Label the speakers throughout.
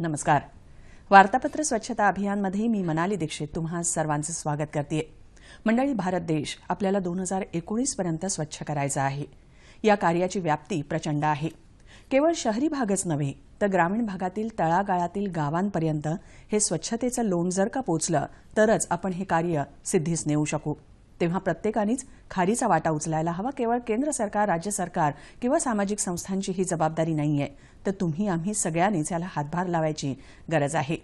Speaker 1: नमस्कार. वार्तापत्र स्वच्छता अभियानमध्ये मी मनाली दीक्षित तुम्हा सर्वांचं स्वागत करते. मंडळी, भारत देश आपल्याला 2019 पर्यंत स्वच्छ करायचा आहे. या कार्याची व्याप्ती प्रचंड आहे. केवळ शहरी भागच नव्हे तर ग्रामीण भागातील तळागाळातील गावांपर्यंत हे स्वच्छतेचं लोण जर का पोचलं तरच आपण हे कार्य सिद्धीस नेऊ शकू. तेव्हा प्रत्येकानेच खारीचा वाटा उचलायला हवा. केवळ केंद्र सरकार, राज्य सरकार किंवा सामाजिक संस्थांची ही जबाबदारी नाहीये, तर तुम्ही आम्ही सगळ्यांनीच याला हातभार लावायची गरज आहे.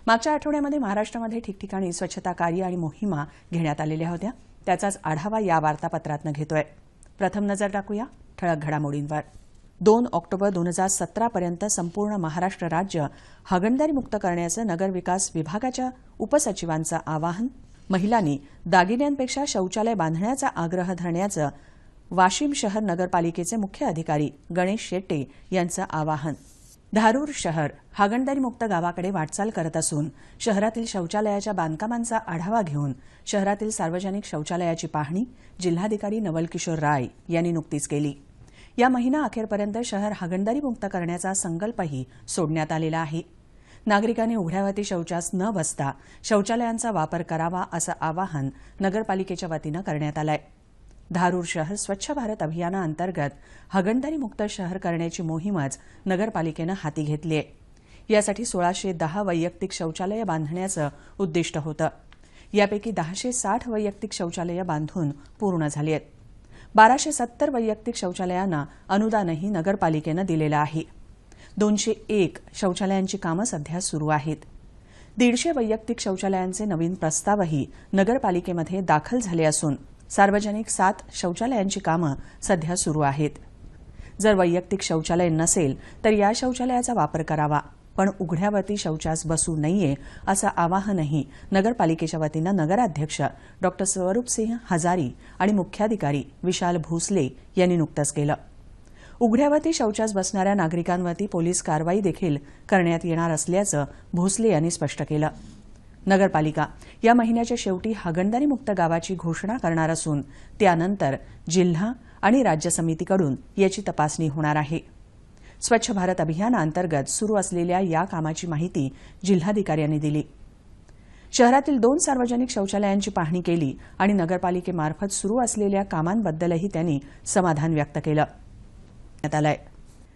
Speaker 1: मागच्या आठवड्यामध्ये महाराष्ट्रामध्ये ठिकठिकाणी स्वच्छता कार्य आणि मोहिमा घेण्यात आलेल्या होत्या. त्याचाच आढावा या वार्तापत्रातनं घेतोय. प्रथम नजर टाकूया ठळक घडामोडींवर. 2 ऑक्टोबर 2017 पर्यंत संपूर्ण महाराष्ट्र राज्य हागणदारी मुक्त करण्याचं नगर विकास विभागाच्या उपसचिवांचं आवाहन. महिलांनी दागिन्यांपेक्षा शौचालय बांधण्याचा आग्रह धरण्याचं वाशिम शहर नगरपालिकेचे मुख्य अधिकारी गणेश शेट्टे यांचं आवाहन. धारूर शहर हागणदारी मुक्त गावाकडे वाटचाल करत असून शहरातील शौचालयाच्या बांधकामांचा आढावा घेऊन शहरातील सार्वजनिक शौचालयाची पाहणी जिल्हाधिकारी नवल किशोर राय यांनी नुकतीच केली. या महिना अखेरपर्यंत शहर हागणदारी मुक्त करण्याचा संकल्पही सोडण्यात आलेला आहे. नागरिकांनी उघड्यावरती शौचास न बसता शौचालयांचा वापर करावा असं आवाहन नगरपालिकेच्या वतीनं करण्यात आलं आहे. धारूर शहर स्वच्छ भारत अभियानाअंतर्गत हागणदारी मुक्त शहर करण्याची मोहीमच नगरपालिकेनं हाती घेतली आहे. यासाठी 1610 वैयक्तिक शौचालयं बांधण्याचं उद्दिष्ट होतं. यापैकी 1060 वैयक्तिक शौचालयं बांधून पूर्ण झाली आहेत. 1270 वैयक्तिक शौचालयांना अनुदानही नगरपालिकेनं दिलेलं आहे. 201 शौचालयांची कामं सध्या सुरू आहेत. 150 वैयक्तिक शौचालयांचे नवीन प्रस्तावही नगरपालिकेमध्ये दाखल झाले असून सार्वजनिक 7 शौचालयांची कामं सध्या सुरू आहेत. जर वैयक्तिक शौचालय नसेल तर या शौचालयाचा वापर करावा, पण उघड्यावरती शौचास बसू नये असं आवाहनही नगरपालिकेच्या वतीनं नगराध्यक्ष डॉ. स्वरूपसिंह हजारी आणि मुख्याधिकारी विशाल भोसले यांनी नुकतंच केलं. उघड्यावरती शौचास बसणाऱ्या नागरिकांवरती पोलीस कारवाई देखील करण्यात येणार असल्याचं भोसले यांनी स्पष्ट केलं. नगरपालिका या महिन्याच्या शेवटी हागणदारी मुक्त गावाची घोषणा करणार असून त्यानंतर जिल्हा आणि राज्य समितीकडून याची तपासणी होणार आहे. स्वच्छ भारत अभियानाअंतर्गत सुरू असलेल्या या कामाची माहिती जिल्हाधिकाऱ्यांनी दिली. शहरातील 2 सार्वजनिक शौचालयांची पाहणी केली आणि नगरपालिकेमार्फत सुरू असलेल्या कामांबद्दलही त्यांनी समाधान व्यक्त केलं.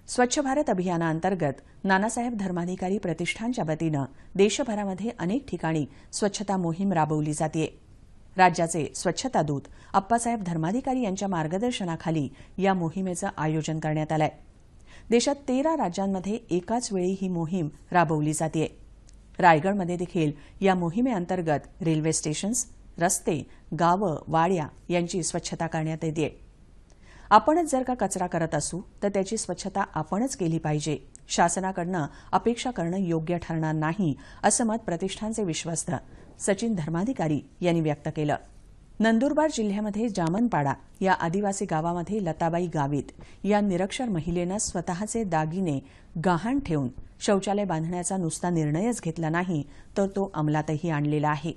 Speaker 1: स्वच्छ भारत अभियानाअंतर्गत नानासाहेब धर्माधिकारी प्रतिष्ठानच्या वतीनं देशभरामध्ये अनेक ठिकाणी स्वच्छता मोहीम राबवली जाते. राज्याचे स्वच्छता दूत अप्पासाहेब धर्माधिकारी यांच्या मार्गदर्शनाखाली या मोहिमेचं आयोजन करण्यात आलं आहे. देशात 13 राज्यांमध्ये एकाच वेळी ही मोहीम राबवली जाते. रायगडमध्ये देखील या मोहिमेअंतर्गत रेल्वे स्टेशन्स, रस्ते, गावं, वाड्या यांची स्वच्छता करण्यात येते. आपणच जर का कचरा करत असू तर त्याची स्वच्छता आपणच केली पाहिजे. शासनाकडनं अपेक्षा करणं योग्य ठरणार नाही असं मत प्रतिष्ठानचे विश्वस्त सचिन धर्माधिकारी यांनी व्यक्त केलं. नंदुरबार जिल्ह्यामध्ये जामनपाडा या आदिवासी गावामध्ये लताबाई गावित या निरक्षर महिलेनं स्वतःचे दागिने गहाण ठेवून शौचालय बांधण्याचा नुसता निर्णयच घेतला नाही, तर तो अंमलातही आणलेला आहे.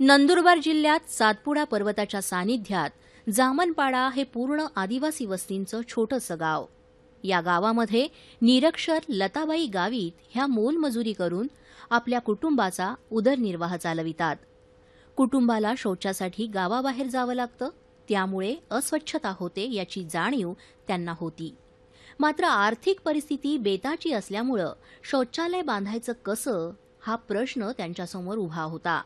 Speaker 2: नंदुरबार जिल्ह्यात सातपुडा पर्वताच्या सानिध्यात जामनपाडा हे पूर्ण आदिवासी वस्तींचं छोटंसं गाव. या गावामध्ये निरक्षर लताबाई गावित ह्या मोलमजुरी करून आपल्या कुटुंबाचा उदरनिर्वाह चालवितात. कुटुंबाला शौचासाठी गावाबाहेर जावं लागतं, त्यामुळे अस्वच्छता होते याची जाणीव त्यांना होती. मात्र आर्थिक परिस्थिती बेताची असल्यामुळे शौचालय बांधायचं कसं हा प्रश्न त्यांच्यासमोर उभा होता.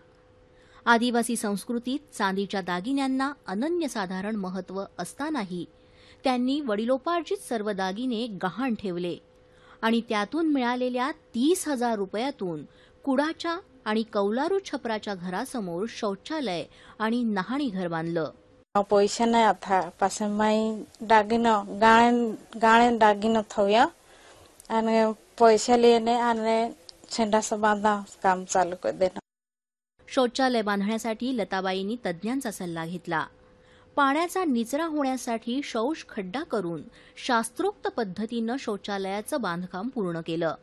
Speaker 2: आदिवासी संस्कृतीत चांदीच्या दागिन्यांना अनन्यसाधारण महत्त्व असतानाही त्यांनी वडिलोपार्जित सर्व दागिने गहाण ठेवले आणि त्यातून मिळालेल्या 30,000 रुपयातून कुडाच्या आणि कौलारू छपराच्या घरासमोर शौचालय आणि न्हाणीघर बांधलं.
Speaker 3: पैसा नहीं था पास माई दागिन गाणे दागिन थोया आणि पैसा लेने आणि छेंडास बांधा काम चालू कर देना.
Speaker 2: शौचालय बांधण्यासाठी लताबाईंनी तज्ज्ञांचा सल्ला घेतला. पाण्याचा निचरा होण्यासाठी शौच खड्डा करून शास्त्रोक्त पद्धतीनं शौचालयाचं बांधकाम पूर्ण केलं.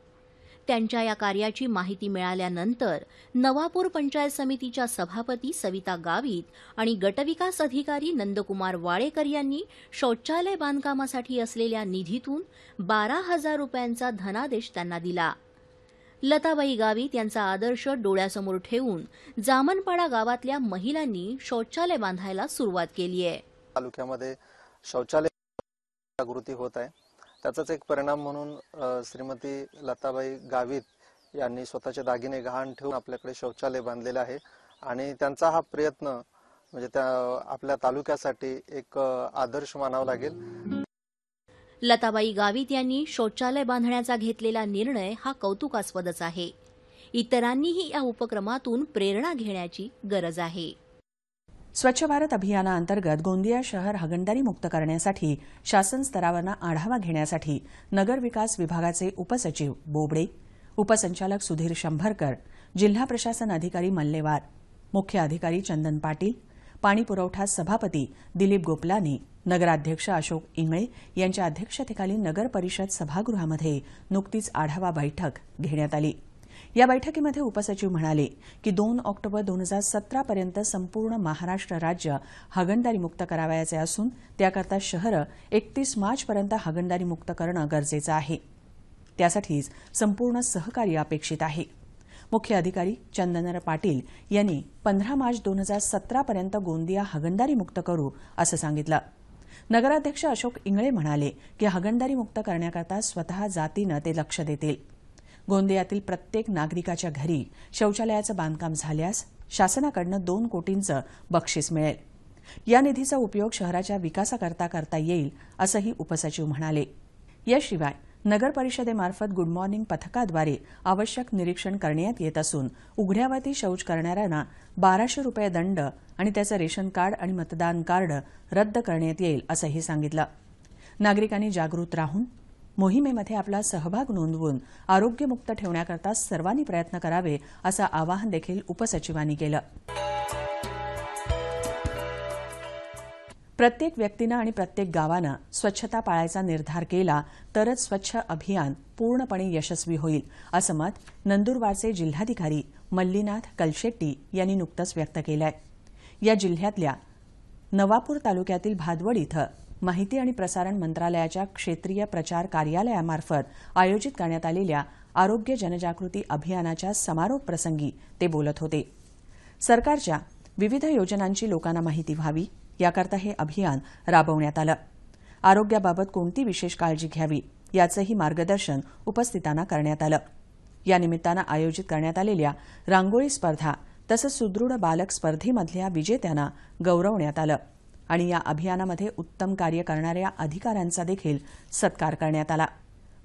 Speaker 2: त्यांच्या या कार्याची माहिती मिळाल्यानंतर नवापूर पंचायत समितीच्या सभापती सविता गावित आणि गटविकास अधिकारी नंदकुमार वाळेकर यांनी शौचालय बांधकामासाठी असलेल्या निधीतून 12,000 रुपयांचा धनादेश त्यांना दिला. लताबाई गावित यांचा आदर्श डोळ्यासमोर ठेवून जामनपाडा गावातल्या महिलांनी शौचालय बांधायला सुरुवात केली आहे.
Speaker 4: तालुक्यामध्ये शौचालय जागृती होत आहे. त्याचाच एक परिणाम म्हणून श्रीमती लताबाई गावित यांनी स्वतःचे दागिने गहाण ठेवून आपल्याकडे शौचालय बांधलेले आहे आणि त्यांचा हा प्रयत्न म्हणजे त्या आपल्या तालुक्यासाठी एक आदर्श मानावा लागेल.
Speaker 2: लताबाई गावित यांनी शौचालय बांधण्याचा घेतलेला निर्णय हा कौतुकास्पदच आहे. इतरांनीही या उपक्रमातून प्रेरणा घेण्याची गरज आहे.
Speaker 1: स्वच्छ भारत अभियानाअंतर्गत गोंदिया शहर हागणदारी मुक्त करण्यासाठी शासन स्तरावरनं आढावा घेण्यासाठी नगर विकास विभागाचे उपसचिव बोबडे, उपसंचालक सुधीर शंभरकर, जिल्हा प्रशासन अधिकारी मल्लेवार, मुख्य अधिकारी चंदन पाटील, पाणी पुरवठा सभापती दिलीप गोपलानी, नगराध्यक्ष अशोक इंगळे यांच्या अध्यक्षतेखाली नगर परिषद सभागृहामध्ये नुकतीच आढावा बैठक घेण्यात आली. या बैठकीमध्ये उपसचिव म्हणाले की 2 ऑक्टोबर 2017 पर्यंत संपूर्ण महाराष्ट्र राज्य हागणदारी मुक्त करावयाचे असून त्याकरता शहरं 31 मार्चपर्यंत हागणदारी मुक्त करणं गरजेचं आहे. त्यासाठीच संपूर्ण सहकार्य अपेक्षित आहे. मुख्य अधिकारी चंदन पाटील यांनी 15 मार्च 2017 पर्यंत गोंदिया हागणदारी मुक्त करू असं सांगितलं. नगराध्यक्ष अशोक इंगळे म्हणाले की हागणदारी मुक्त करण्याकरता स्वतः जातीनं ते लक्ष देतील. गोंदियातील प्रत्येक नागरिकाच्या घरी शौचालयाचं बांधकाम झाल्यास शासनाकडून 2 कोटींचं बक्षीस मिळेल. या निधीचा उपयोग शहराच्या विकासाकरता करता येईल असंही उपसचिव म्हणाले. याशिवाय नगर परिषदेमार्फत गुड मॉर्निंग पथकाद्वारे आवश्यक निरीक्षण करण्यात येत असून उघड्यावरती शौच करणाऱ्यांना 1200 रुपये दंड आणि त्याचं रेशन कार्ड आणि मतदान कार्ड रद्द करण्यात येईल असंही सांगितलं. नागरिकांनी जागृत राहून मोहिमेमध्ये आपला सहभाग नोंदवून आरोग्यमुक्त ठेवण्याकरता सर्वांनी प्रयत्न करावे असं आवाहन देखील उपसचिवांनी केलं. प्रत्येक व्यक्तीनं आणि प्रत्येक गावानं स्वच्छता पाळायचा निर्धार केला तरच स्वच्छ अभियान पूर्णपणे यशस्वी होईल असं मत नंदुरबारचे जिल्हाधिकारी मल्लीनाथ कलशेट्टी यांनी नुकतंच व्यक्त केलं आहे. या जिल्ह्यातल्या नवापूर तालुक्यातील भादवड इथं माहिती आणि प्रसारण मंत्रालयाच्या क्षेत्रीय प्रचार कार्यालयामार्फत आयोजित करण्यात आलेल्या आरोग्य जनजागृती अभियानाच्या समारोप प्रसंगी ते बोलत होते. सरकारच्या विविध योजनांची लोकांना माहिती व्हावी याकरता हे अभियान राबवण्यात आलं. आरोग्याबाबत कोणती विशेष काळजी घ्यावी याचंही मार्गदर्शन उपस्थितांना करण्यात आलं. या निमित्तानं आयोजित करण्यात आलेल्या रांगोळी स्पर्धा तसंच सुदृढ बालक स्पर्धेमधल्या विजेत्यांना गौरवण्यात आलं आणि या अभियानामध्ये उत्तम कार्य करणाऱ्या अधिकाऱ्यांचा देखील सत्कार करण्यात आला.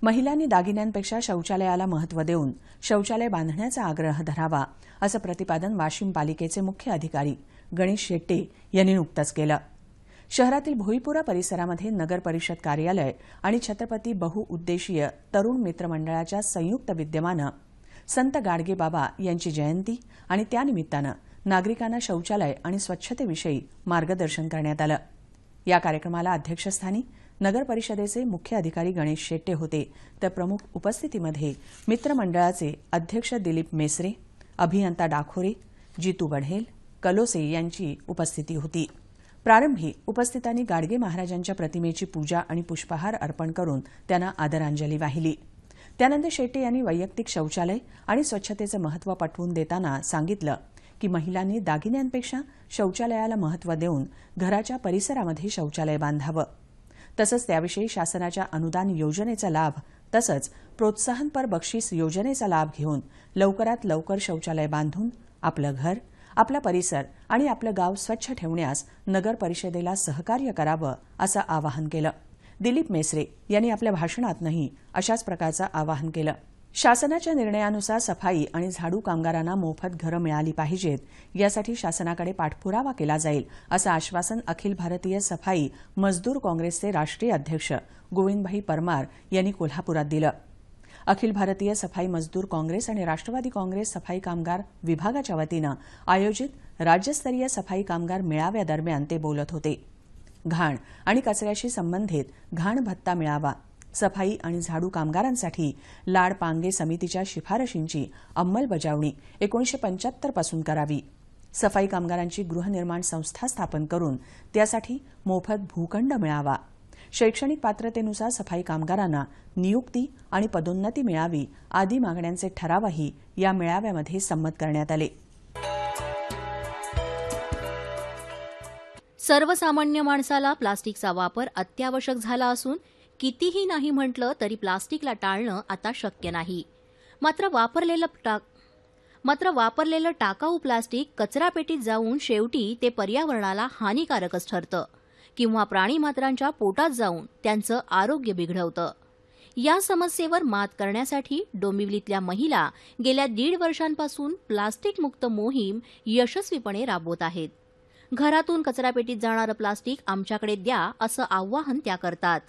Speaker 1: महिलांनी दागिन्यांपेक्षा शौचालयाला महत्त्व देऊन शौचालय बांधण्याचा आग्रह धरावा असं प्रतिपादन वाशिम पालिकेचे मुख्य अधिकारी गणेश शेट्टे यांनी नुकतंच केलं. शहरातील भोईपुरा परिसरामध्ये नगर परिषद कार्यालय आणि छत्रपती बहुउद्देशीय तरुण मित्र मंडळाच्या संयुक्त विद्यमानं संत गाडगे बाबा यांची जयंती आणि त्यानिमित्तानं नागरिकांना शौचालय आणि स्वच्छतेविषयी मार्गदर्शन करण्यात आलं. या कार्यक्रमाला अध्यक्षस्थानी नगर परिषदेचे मुख्य अधिकारी गणेश शेट्टे होते तर प्रमुख उपस्थितीमध्ये मित्रमंडळाचे अध्यक्ष दिलीप मेसरे, अभियंता डाखोरे, जितू बढेल, कलोसे यांची उपस्थिती होती. प्रारंभी उपस्थितांनी गाडगे महाराजांच्या प्रतिमेची पूजा आणि पुष्पहार अर्पण करून त्यांना आदरांजली वाहिली. त्यानंतर शेट्टे यांनी वैयक्तिक शौचालय आणि स्वच्छतेचं महत्त्व पटवून देताना सांगितलं की महिलांनी दागिन्यांपेक्षा शौचालयाला महत्त्व देऊन घराच्या परिसरामध्ये शौचालय बांधावं. तसंच त्याविषयी शासनाच्या अनुदान योजनेचा लाभ तसंच प्रोत्साहनपर बक्षीस योजनेचा लाभ घेऊन लवकरात लवकर शौचालय बांधून आपलं घर, आपला परिसर आणि आपलं गाव स्वच्छ ठेवण्यास नगर परिषदेला सहकार्य करावं असं आवाहन केलं. दिलीप मेसरे यांनी आपल्या भाषणातही अशाच प्रकारचं आवाहन केलं. शासनाच्या निर्णयानुसार सफाई आणि झाडू कामगारांना मोफत घरं मिळाली पाहिजेत, यासाठी शासनाकडे पाठपुरावा केला जाईल, असं आश्वासन अखिल भारतीय सफाई मजदूर काँग्रेसचे राष्ट्रीय अध्यक्ष गोविंदभाई परमार यांनी कोल्हापुरात दिलं. अखिल भारतीय सफाई मजदूर काँग्रेस आणि राष्ट्रवादी काँग्रेस सफाई कामगार विभागाच्या वतीनं आयोजित राज्यस्तरीय सफाई कामगार मेळाव्यादरम्यान ते बोलत होते. घाण आणि कचऱ्याशी संबंधित घाण भत्ता मिळावा, सफाई आणि झाडू कामगारांसाठी लाड पांगे समितीच्या शिफारशींची अंमलबजावणी 1975 पासून करावी, सफाई कामगारांची गृहनिर्माण संस्था स्थापन करून त्यासाठी मोफत भूखंड मिळावा, शैक्षणिक पात्रतेनुसार सफाई कामगारांना नियुक्ती आणि पदोन्नती मिळावी आदी मागण्यांचे ठरावही या मेळाव्यामध्ये संमत करण्यात आले.
Speaker 2: सर्वसामान्य माणसाला प्लास्टिकचा वापर अत्यावश्यक झाला असून कितीही नाही म्हटलं तरी प्लास्टिकला टाळणं आता शक्य नाही. मात्र वापरलेलं टाकाऊ प्लास्टिक कचरापेटीत जाऊन शेवटी ते पर्यावरणाला हानिकारकच ठरतं किंवा प्राणीमात्रांच्या पोटात जाऊन त्यांचं आरोग्य बिघडवतं. या समस्येवर मात करण्यासाठी डोंबिवलीतल्या महिला गेल्या 1.5 वर्षांपासून प्लास्टिक मुक्त मोहीम यशस्वीपणे राबवत आहेत. घरातून कचरापेटीत जाणारं प्लास्टिक आमच्याकडे द्या असं आवाहन त्या करतात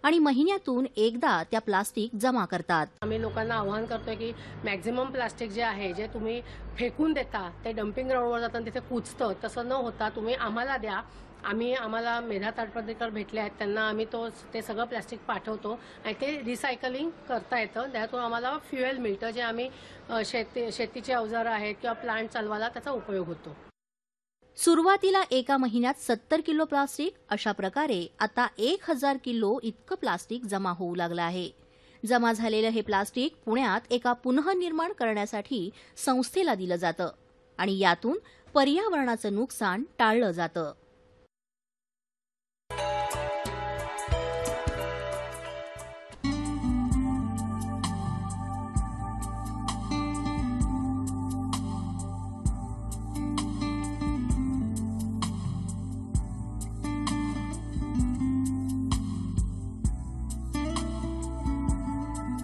Speaker 2: आणि महिन्यातून एकदा त्या प्लास्टिक जमा करतात.
Speaker 5: आम्ही लोकांना आवाहन करतोय की मॅक्झिमम प्लास्टिक जे आहे जे तुम्ही फेकून देता ते डम्पिंग ग्राउंडवर जाताना तिथे कुजतं, तसं न होता तुम्ही आम्हाला द्या. आम्हाला मेधा ताटपर्डेकर भेटले आहेत, त्यांना आम्ही ते सगळं प्लास्टिक पाठवतो आणि ते रिसायकलिंग करता येतं. त्यातून आम्हाला फ्युएल मिळतं, जे आम्ही शेतीची अवजारं आहेत किंवा प्लांट चालवायला त्याचा उपयोग होतो.
Speaker 2: सुरुवातीला एका महिन्यात 70 किलो प्लास्टिक, अशा प्रकारे आता 1000 किलो इतकं प्लास्टिक जमा होऊ लागलं आहे. जमा झालेलं हे प्लास्टिक पुण्यात एका पुनर्निर्माण करण्यासाठी संस्थेला दिलं जातं आणि यातून पर्यावरणाचं नुकसान टाळलं जातं.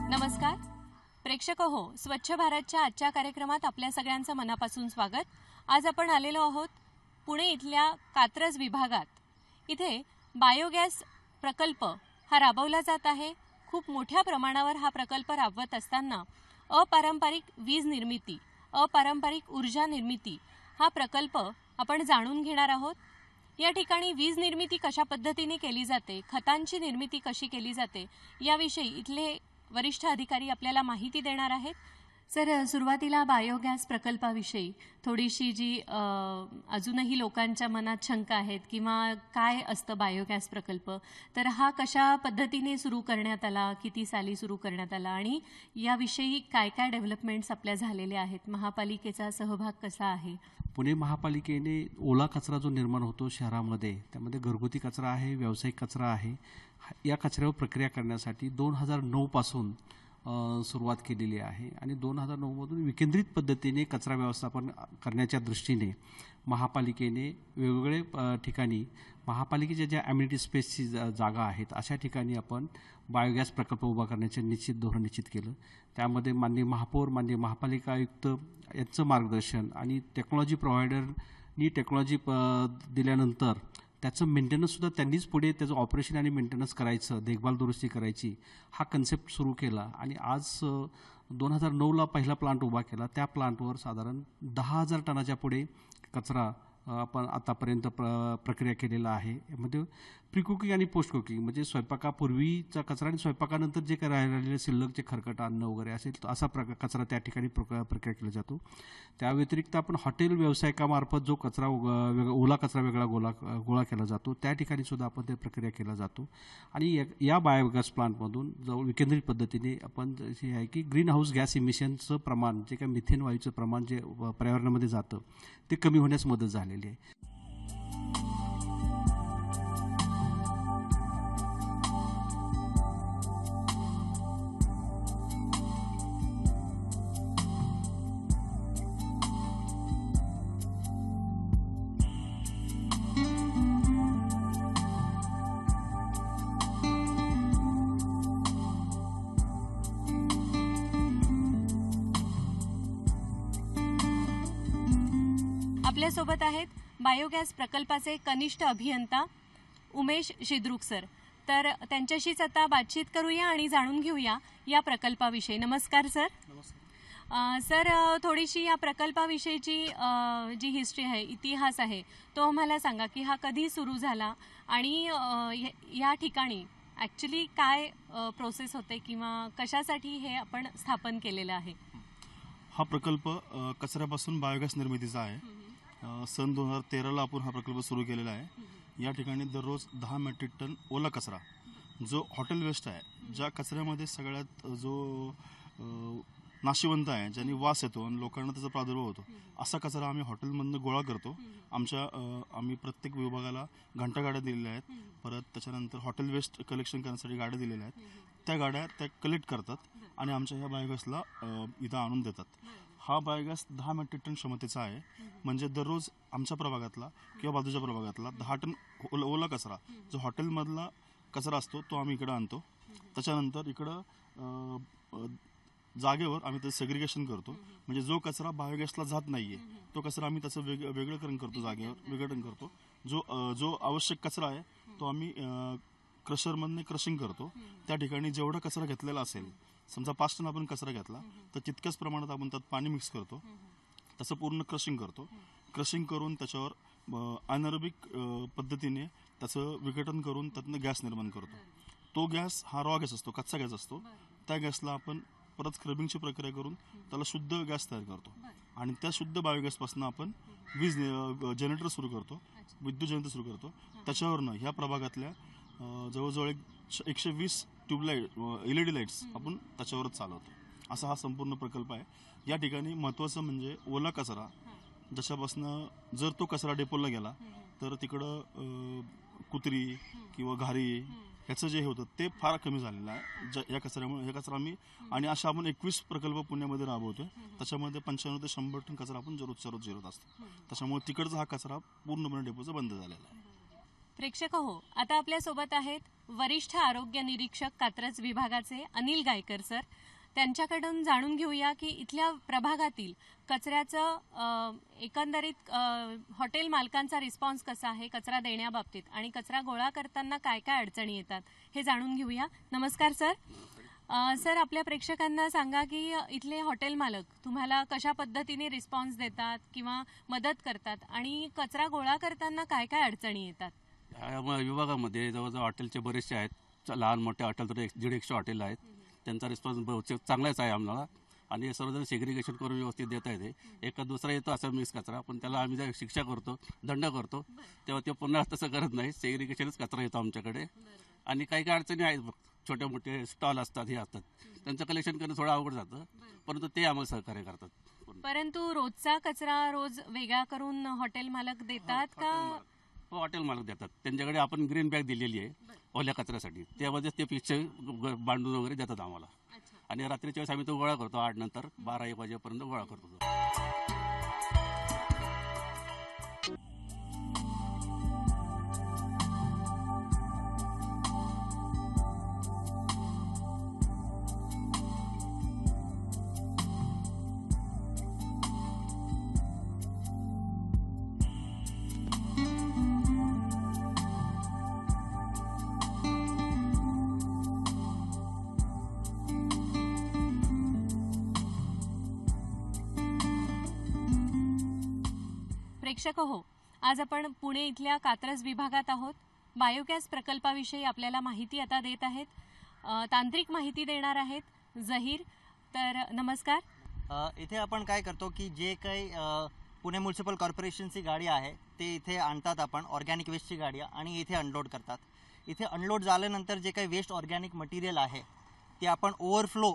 Speaker 6: नमस्कार प्रेक्षक हो, स्वच्छ भारतच्या आजच्या कार्यक्रमात आपल्या सगळ्यांचं मनापासून स्वागत. आज आपण आलेलो आहोत पुणे इथल्या कात्रज विभागात. इथे बायोगॅस प्रकल्प हा राबवला जात आहे. खूप मोठ्या प्रमाणावर हा प्रकल्प राबवत असताना अपारंपरिक वीज निर्मिती, अपारंपरिक ऊर्जा निर्मिती हा प्रकल्प आपण जाणून घेणार आहोत. या ठिकाणी वीज निर्मिती कशा पद्धतीने केली जाते, खतांची निर्मिती कशी केली जाते, याविषयी इथले वरिष्ठ अधिकारी आपल्याला माहिती देणार आहेत. सर, सुरुवातीला बायोगॅस प्रकल्पाविषयी थोडीशी जी अजूनही लोकांच्या मनात शंका आहेत किंवा काय असतं बायोगॅस प्रकल्प, तर हा कशा पद्धतीने सुरू करण्यात आला, किती साली सुरू करण्यात आला आणि याविषयी काय काय डेव्हलपमेंट्स आपल्या झालेल्या आहेत, महापालिकेचा सहभाग कसा आहे?
Speaker 7: पुणे महापालिकेने ओला कचरा जो निर्माण होतो शहरामध्ये, त्यामध्ये घरगुती कचरा आहे, व्यावसायिक कचरा आहे, या कचऱ्यावर प्रक्रिया करण्यासाठी 2009 पासून सुरुवात केलेली आहे आणि 2009 मधून विकेंद्रित पद्धतीने कचरा व्यवस्थापन करण्याच्या दृष्टीने महापालिकेने वेगवेगळे ठिकाणी महापालिकेच्या ज्या ॲम्युनिटी स्पेसची जागा आहेत अशा ठिकाणी आपण बायोगॅस प्रकल्प उभा करण्याचे निश्चित धोरण निश्चित केलं. त्यामध्ये माननीय महापौर, माननीय महापालिका आयुक्त यांचं मार्गदर्शन आणि टेक्नॉलॉजी प्रोव्हायडरनी टेक्नॉलॉजी दिल्यानंतर त्याचं मेंटेनन्ससुद्धा त्यांनीच पुढे त्याचं ऑपरेशन आणि मेंटेनन्स करायचं, देखभाल दुरुस्ती करायची, हा कन्सेप्ट सुरू केला आणि आज 2009ला पहिला प्लांट उभा केला. त्या प्लांटवर साधारण 10,000 टनाच्या पुढे कचरा आपण आतापर्यंत प्रक्रिया केलेला आहे. यामध्ये प्री कुकिंग आणि पोस्ट कुकिंग म्हणजे स्वयंपाकापूर्वीचा कचरा आणि स्वयंपाकानंतर जे काय राहिलेले शिल्लक जे खरकट अन्न वगैरे असेल असा कचरा त्या ठिकाणी प्रक्रिया केला जातो. त्या व्यतिरिक्त आपण हॉटेल व्यावसायिकामार्फत जो कचरा ओला कचरा वेगळा गोळा केला जातो त्या ठिकाणी सुद्धा आपण ते प्रक्रिया केला जातो. आणि या बायोगॅस प्लांटमधून जवळ विकेंद्रित पद्धतीने आपण जे आहे की ग्रीन हाऊस गॅस इमिशनचं प्रमाण, जे काय मिथेन वायूचं प्रमाण जे पर्यावरणामध्ये जातं ते कमी होण्यास मदत झालेली आहे.
Speaker 6: आपल्यासोबत आहेत बायोगॅस प्रकल्पाचे कनिष्ठ अभियंता उमेश शिद्रुक सर. तर त्यांच्याशीच आता बातचीत करूया आणि जाणून घेऊया या प्रकल्पाविषयी. नमस्कार सर. सर, थोडीशी या प्रकल्पाविषयीची जी हिस्ट्री आहे, इतिहास आहे, तो आम्हाला सांगा की हा कधी सुरू झाला आणि या ठिकाणी ॲक्च्युली काय प्रोसेस होते किंवा कशासाठी हे आपण स्थापन केलेलं आहे.
Speaker 8: हा प्रकल्प कचऱ्यापासून बायोगॅस निर्मितीचा आहे. सन 2013ला आपण हा प्रकल्प सुरू केलेला आहे. या ठिकाणी दररोज 10 मेट्रिक टन ओला कचरा जो हॉटेल वेस्ट आहे, ज्या कचऱ्यामध्ये सगळ्यात जो नाशिवंत आहे, ज्याने वास येतो आणि लोकांना त्याचा प्रादुर्भाव होतो, असा कचरा आम्ही हॉटेलमधनं गोळा करतो. आम्ही प्रत्येक विभागाला घंटागाड्या दिलेल्या आहेत. परत त्याच्यानंतर हॉटेल वेस्ट कलेक्शन करण्यासाठी गाड्या दिलेल्या आहेत. त्या गाड्या कलेक्ट करतात आणि आमच्या ह्या बायोगॅसला इथं आणून देतात. हा बायोगॅस 10 मेट्रिक टन क्षमतेचा आहे. म्हणजे दररोज आमच्या प्रभागातला किंवा बाजूच्या प्रभागातला 10 टन ओला कचरा, जो हॉटेलमधला कचरा असतो, तो आम्ही इकडं आणतो. त्याच्यानंतर इकडं जागेवर आम्ही त्याचं सेग्रिगेशन करतो. म्हणजे जो कचरा बायोगॅसला जात नाहीये तो कचरा आम्ही त्याचं वेगळीकरण करतो, जागेवर विघटन करतो. जो आवश्यक कचरा आहे तो आम्ही क्रशरमधनं क्रशिंग करतो. त्या ठिकाणी जेवढा कचरा घेतलेला असेल, समजा 5 टन आपण कचरा घेतला तर तितक्याच प्रमाणात आपण त्यात पाणी मिक्स करतो. तसं पूर्ण क्रशिंग करतो. क्रशिंग करून त्याच्यावर अनारोबिक पद्धतीने त्याचं विघटन करून त्यातनं गॅस निर्माण करतो. तो गॅस हा रॉ गॅस असतो, कच्चा गॅस असतो. त्या गॅसला आपण परत स्क्रबिंगची प्रक्रिया करून त्याला शुद्ध गॅस तयार करतो आणि त्या शुद्ध बायोगॅसपासून आपण वीज जनरेटर सुरू करतो, विद्युत जनरेटर सुरू करतो. त्याच्यावरनं ह्या प्रभागातल्या जवळजवळ 120 ट्यूबलाईट LED लाईट्स आपण त्याच्यावरच चालवतो. असा हा संपूर्ण प्रकल्प आहे. या ठिकाणी महत्त्वाचं म्हणजे ओला कचरा, ज्याच्यापासून जर तो कचरा डेपोला गेला तर तिकडं कुत्री किंवा घारी ह्याचं जे होतं ते फार कमी झालेलं आहे या कचऱ्यामुळे. हे कचरा आम्ही आणि अशा आपण 21 प्रकल्प पुण्यामध्ये राबवतोय. त्याच्यामध्ये 95 ते 100 टन कचरा आपण रोजच्या रोज जिरत असतो. त्याच्यामुळे तिकडचा हा कचरा पूर्णपणे डेपोचा बंद झालेला आहे.
Speaker 6: प्रेक्षक हो, आता आपल्यासोबत आहेत वरिष्ठ आरोग्य निरीक्षक कात्रज विभागाचे अनिल गायकर सर. त्यांच्याकडून जाणून घेऊया की इथल्या प्रभागातील कचऱ्याचं एकंदरीत हॉटेल मालकांचा रिस्पॉन्स कसा आहे कचरा देण्याबाबतीत आणि कचरा गोळा करताना काय काय अडचणी येतात हे जाणून घेऊया. नमस्कार सर. सर, आपल्या प्रेक्षकांना सांगा की इथले हॉटेल मालक तुम्हाला कशा पद्धतीने रिस्पॉन्स देतात किंवा मदत करतात आणि कचरा गोळा करताना काय काय अडचणी येतात.
Speaker 9: या विभागामध्ये जवळजवळ हॉटेलचे बरेचसे आहेत. लहान मोठे हॉटेल तर 150 हॉटेल आहेत. त्यांचा रिस्पॉन्स चांगलाच आहे आम्हाला आणि सर्वजण सेग्रिगेशन करून व्यवस्थित देता येते. एका दुसरा येतो असा मिक्स कचरा, पण त्याला आम्ही जर शिक्षा करतो, दंड करतो, तेव्हा ते पुन्हा तसं करत नाही. सेग्रिगेशनच कचरा येतो आमच्याकडे. आणि काही काही अडचणी आहेत. छोटे मोठे स्टॉल असतात, हे असतात, त्यांचं कलेक्शन करणं थोडं अवघड जातं, परंतु ते आम्हाला सहकार्य करतात.
Speaker 6: परंतु रोजचा कचरा रोज वेगळा करून हॉटेल मालक देतात का.
Speaker 9: हो, हॉटेल मालक देतात. त्यांच्याकडे आपण ग्रीन बॅग दिलेली आहे ओल्या कचऱ्यासाठी, त्यामध्ये ते पिक्चर बांधून वगैरे देतात आम्हाला. आणि रात्रीच्या वेळेस आम्ही तो गोळा करतो. 8 नंतर 12-1 वाजेपर्यंत गोळा करतो.
Speaker 6: प्रेक्षक हो, आज आपण पुणे इथल्या कात्रज विभागात आहोत. बायोगॅस प्रकल्पाविषयी आपल्याला माहिती आता देत आहेत, तांत्रिक माहिती देणार आहेत झहीर. तर नमस्कार.
Speaker 10: इथे आपण काय करतो की जे काही पुणे म्युनिसिपल कॉर्पोरेशनची गाडी आहे ते इथे आणतात आपण, ऑर्गॅनिक वेस्टची गाडी, आणि इथे अनलोड करतात. इथे अनलोड झाल्यानंतर जे काही वेस्ट ऑर्गॅनिक मटेरियल आहे ते आपण ओव्हरफ्लो,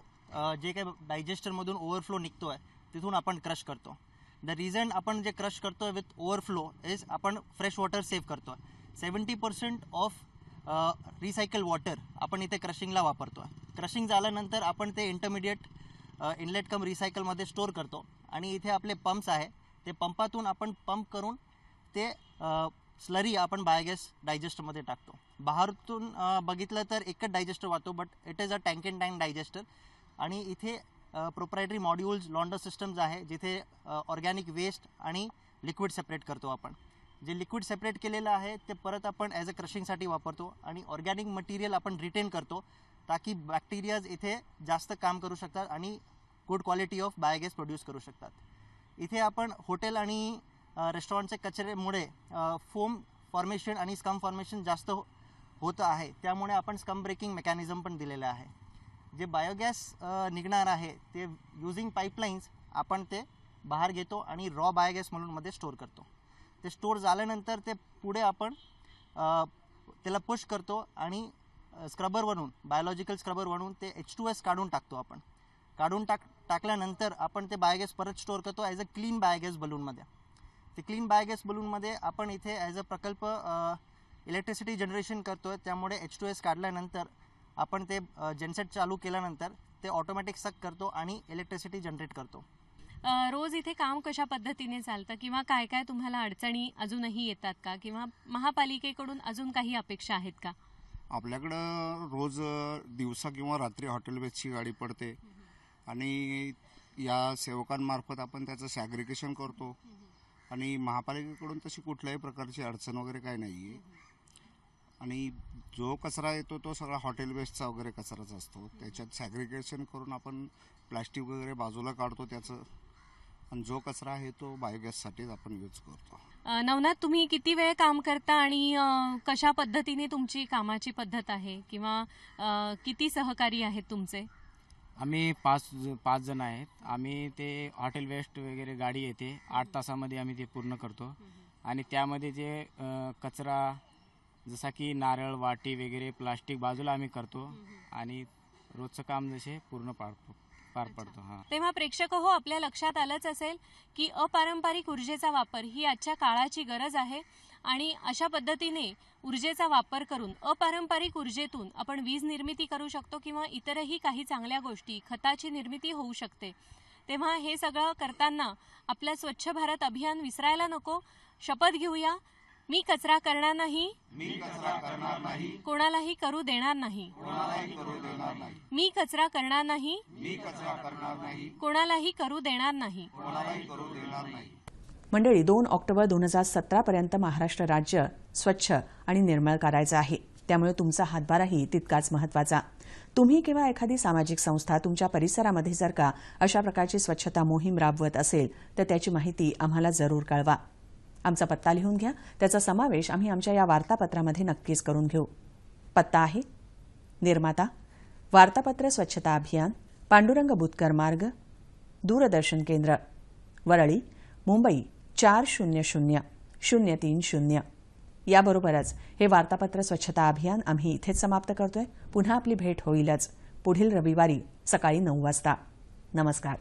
Speaker 10: जे काही डायजेस्टरमधून ओव्हरफ्लो निघतो आहे तिथून आपण क्रश करतो. द रिझन आपण जे क्रश करतोय विथ ओव्हरफ्लो इज आपण फ्रेश वॉटर सेव्ह करतोय. 70% ऑफ रिसायकल वॉटर आपण इथे क्रशिंगला वापरतोय. क्रशिंग झाल्यानंतर आपण ते इंटरमिडिएट इनलेट कम रिसायकलमध्ये स्टोअर करतो आणि इथे आपले पंप्स आहे, ते पंपातून आपण पंप करून ते स्लरी आपण बायोगॅस डायजेस्टरमध्ये टाकतो. बाहेरून बघितलं तर एकच डायजेस्टर वाहतो, but it is a tank and tank disaster. आणि इथे प्रोप्रायटरी मॉड्यूल्स, लॉन्डर सिस्टम्स आहे जिथे ऑर्गॅनिक वेस्ट आणि लिक्विड सेपरेट करतो आपण. जे लिक्विड सेपरेट केलेलं आहे ते परत आपण ॲज अ क्रशिंगसाठी वापरतो आणि ऑर्गॅनिक मटेरियल आपण रिटेन करतो ताकी बॅक्टेरियाज इथे जास्त काम करू शकतात आणि good quality of biogas produce करू शकतात. इथे आपण हॉटेल आणि रेस्टॉरंटचे कचऱ्यामुळे फोम फॉर्मेशन आणि स्कम फॉर्मेशन जास्त होत आहे, त्यामुळे आपण स्कम ब्रेकिंग मेकॅनिझम पण दिलेलं आहे. जे बायोगॅस निघणार आहे ते युजिंग पाईपलाईन्स आपण ते बाहेर घेतो आणि रॉ बायोगॅस म्हणून मध्ये स्टोअर करतो. ते स्टोअर झाल्यानंतर ते पुढे आपण त्याला पुश करतो आणि स्क्रबरवरून बायोलॉजिकल स्क्रबरवरून ते H2S काढून टाकतो. आपण काढून टाकल्यानंतर आपण ते बायोगॅस परत स्टोअर करतो ॲज अ क्लीन बायोगॅस बलूनमध्ये. ते क्लीन बायोगॅस बलूनमध्ये आपण इथे ॲज अ प्रकल्प इलेक्ट्रिसिटी जनरेशन करतो. त्यामुळे H2S काढल्यानंतर आपण ते जेनसेट चालू केल्यानंतर ते ऑटोमॅटिक सक करतो आणि इलेक्ट्रिसिटी जनरेट करतो.
Speaker 6: रोज इथे काम कशा पद्धतीने चालतं किंवा काय काय तुम्हाला अडचणी अजूनही येतात का किंवा महापालिकेकडून अजून काही अपेक्षा आहेत का?
Speaker 11: आपल्याकडं रोज दिवसा किंवा रात्री हॉटेल बेसची गाडी पडते आणि या सेवकांमार्फत आपण त्याचं सॅग्रिगेशन करतो आणि महापालिकेकडून तशी कुठल्याही प्रकारची अडचण वगैरे काही नाही आहे. आणि जो कचरा येतो तो सगळा हॉटेल बेसचा वगैरे कचराच असतो. त्याच्यात सॅग्रिगेशन करून आपण प्लास्टिक वगैरे बाजूला काढतो त्याचं, आणि जो कचरा आहे तो बायोगॅससाठीच आपण यूज करतो.
Speaker 6: नवनाथ, तुम्ही किती वेळ काम करता आणि कशा पद्धतीने तुमची कामाची पद्धत आहे किंवा किती सहकारी आहेत तुमचे?
Speaker 12: आम्ही पाच जण आहेत. आम्ही ते हॉटेल वेस्ट वगैरे गाडी येते 8 तासामध्ये आम्ही ते पूर्ण करतो आणि त्यामध्ये जे कचरा जसा की नारळ, वाटी वगैरे प्लास्टिक बाजूला आम्ही करतो आणि रोजचं काम जसे पूर्ण पार पडतो.
Speaker 6: तेव्हा प्रेक्षक हो, आपल्या लक्षात आलंच असेल की अपारंपरिक ऊर्जेचा वापर ही आजच्या काळाची गरज आहे आणि अशा पद्धतीने ऊर्जेचा वापर करून अपारंपरिक ऊर्जेतून आपण वीज निर्मिती करू शकतो किंवा इतरही काही चांगल्या गोष्टी, खताची निर्मिती होऊ शकते. तेव्हा हे सगळं करताना आपलं स्वच्छ भारत अभियान विसरायला नको. शपथ घेऊया, मी कचरा करणार नाही, कोणालाही करू देणार नाही. मी कचरा करणार नाही, कोणालाही करू देणार नाही.
Speaker 1: मंडळी, 2 ऑक्टोबर 2017 पर्यंत महाराष्ट्र राज्य स्वच्छ आणि निर्मळ करायचं आहे. त्यामुळे तुमचा हातभारही तितकाच महत्वाचा. तुम्ही किंवा एखादी सामाजिक संस्था तुमच्या परिसरामध्ये जर का अशा प्रकारची स्वच्छता मोहीम राबवत असेल तर त्याची माहिती आम्हाला जरूर कळवा. आमचा पत्ता लिहून घ्या. त्याचा समावेश आम्ही आमच्या या वार्तापत्रामध्ये नक्कीच करून घेऊ. पत्ता आहे निर्माता, वार्तापत्र स्वच्छता अभियान, पांडुरंग बुतकर मार्ग, दूरदर्शन केंद्र, वरळी, मुंबई 400030. याबरोबरच हे वार्तापत्र स्वच्छता अभियान आम्ही इथेच समाप्त करतोय. पुन्हा आपली भेट होईलच पुढील रविवारी सकाळी 9 वाजता. नमस्कार.